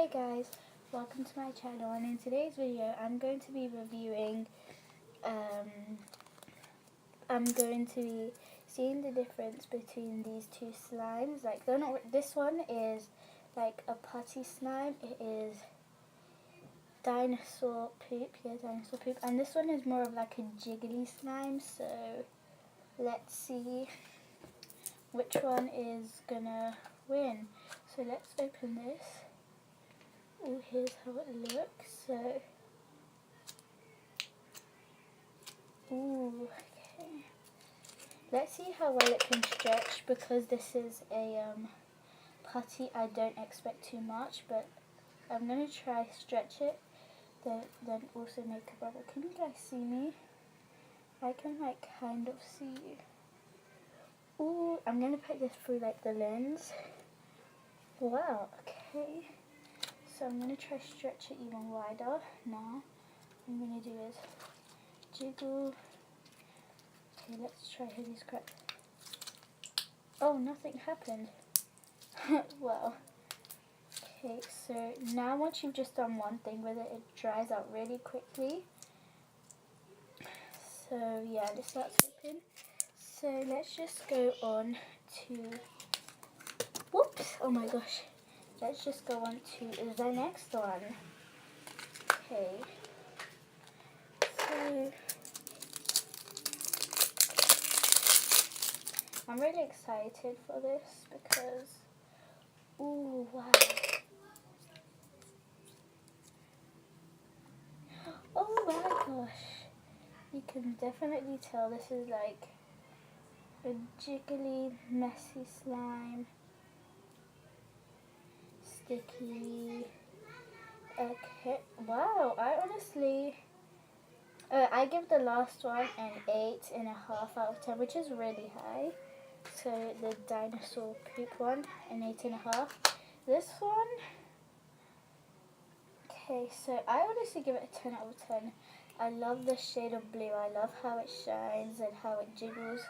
Hey guys, welcome to my channel, and in today's video I'm going to be reviewing, I'm going to be seeing the difference between these two slimes. Like this one is like a putty slime, it is dinosaur poop, and this one is more of like a jiggly slime, so let's see which one is gonna win. So let's open this. Oh, here's how it looks. So, ooh, okay. Let's see how well it can stretch, because this is a putty. I don't expect too much, but I'm gonna try stretch it. Then also make a bubble. Can you guys see me? I can like kind of see you. Ooh, I'm gonna put this through like the lens. Wow. Okay. So I'm going to try stretch it even wider now. What I'm going to do is jiggle. Okay, let's try hoodie scratch. Oh, nothing happened. Well, okay, so now once you've just done one thing with it, it dries out really quickly. So yeah, this starts open. So let's just go on to, whoops, oh my gosh. Let's just go on to the next one. Okay. So I'm really excited for this because, ooh, wow. Oh my gosh. You can definitely tell this is like a jiggly, messy slime. Sticky. Okay, wow, I honestly, I give the last one an 8.5 out of 10, which is really high. So the dinosaur poop one, an 8.5. This one, okay, so I honestly give it a 10 out of 10. I love the shade of blue, I love how it shines and how it jiggles.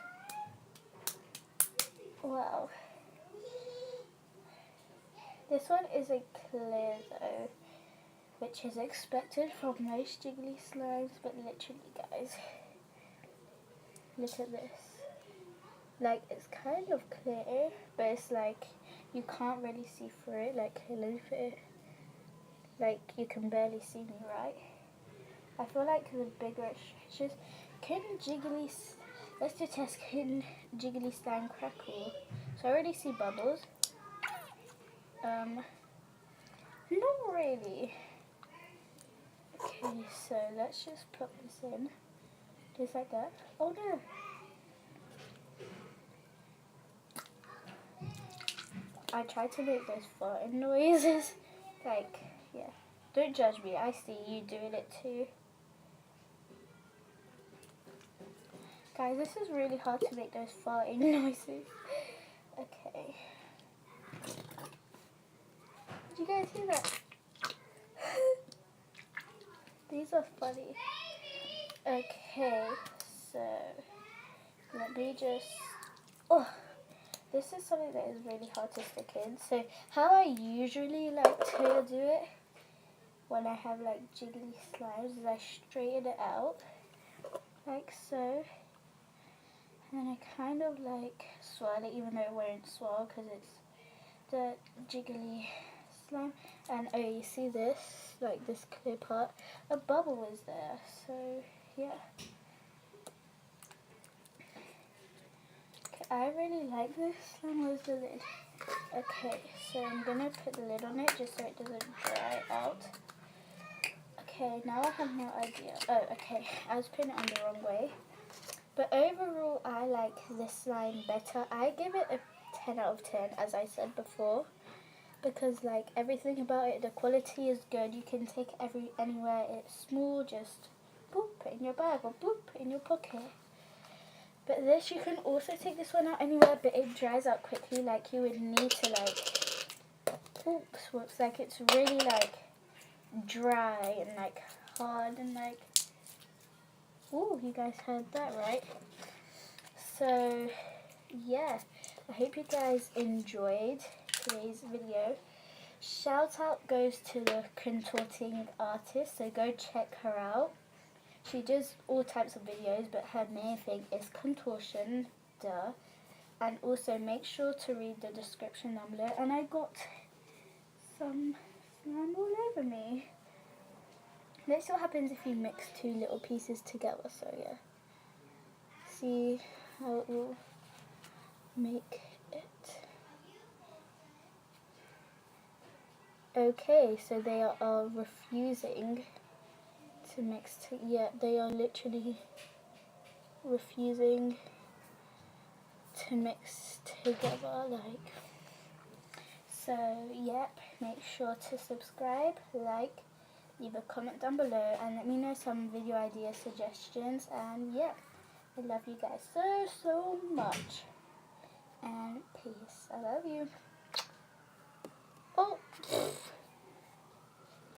Wow. This one is a clear though, which is expected from most jiggly slimes, but literally guys, look at this. Like, it's kind of clear, but it's like you can't really see through it. Like, look at it. Like, you can barely see me, right? I feel like the bigger it stretches, let's do a test, can jiggly slime crackle? So I already see bubbles. Not really. Okay, so let's just put this in. Just like that. Oh no! I tried to make those farting noises. Like, yeah. Don't judge me, I see you doing it too. Guys, this is really hard to make those farting noises. Okay. Did you guys hear that? These are funny. Okay, so let me just, oh, this is something that is really hard to stick in. So how I usually like to do it when I have like jiggly slimes is I straighten it out like so, and then I kind of like swirl it, even though it won't swirl because it's the jiggly slime. And oh, you see this, like this clear part, a bubble is there, so yeah. Okay, I really like this slime. Where's the lid? Okay, so I'm gonna put the lid on it just so it doesn't dry out. Okay, now I have no idea. Oh, okay, I was putting it on the wrong way. But overall, I like this slime better. I give it a 10 out of 10, as I said before, because like everything about it, the quality is good. You can take it anywhere. It's small, just boop, put in your bag or boop, put in your pocket. But this, you can also take this one out anywhere, but it dries out quickly. Like you would need to like, oops, whoops, like it's really like dry and like hard and like, ooh, you guys heard that right? So yeah, I hope you guys enjoyed today's video. shout out goes to the contorting artist, so go check her out. She does all types of videos, but her main thing is contortion, duh. And also make sure to read the description down below. And I got some slime all over me. Let's see what happens if you mix two little pieces together, so yeah. See how it will make it. Okay, so they are refusing to mix yeah, they are literally refusing to mix together, like. So yep, make sure to subscribe, like, leave a comment down below, and let me know some video idea suggestions. And yeah, I love you guys so much, and peace. I love you. Oh.